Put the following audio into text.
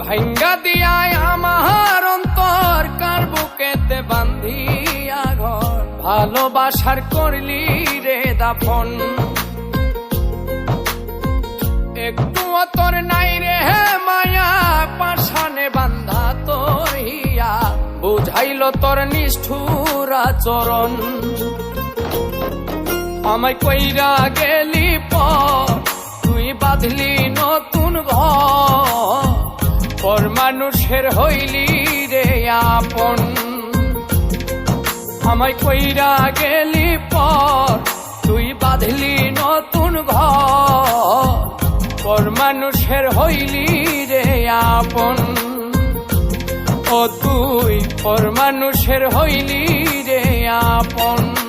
ভাঙ্গা দিয়ায় আমার অন্তর কার বুকেতে বান্ধিয়া ঘর ভালোবাসার করলি রে দাফন একটু তোর নাই রে মায়া পাশানে বান্ধা তোর হিয়া বুঝাইল তোর নিষ্ঠুর আচরণ আমায় কইরা গেলি পর তুই বাঁধলি নতুন ঘর পর মানুষের হইলি রে আপন আমায় কইরা গেলি পর তুই বাঁধলি নতুন ঘর পর মানুষের হইলি রে আপন ও তুই পর মানুষের হইলি রে আপন।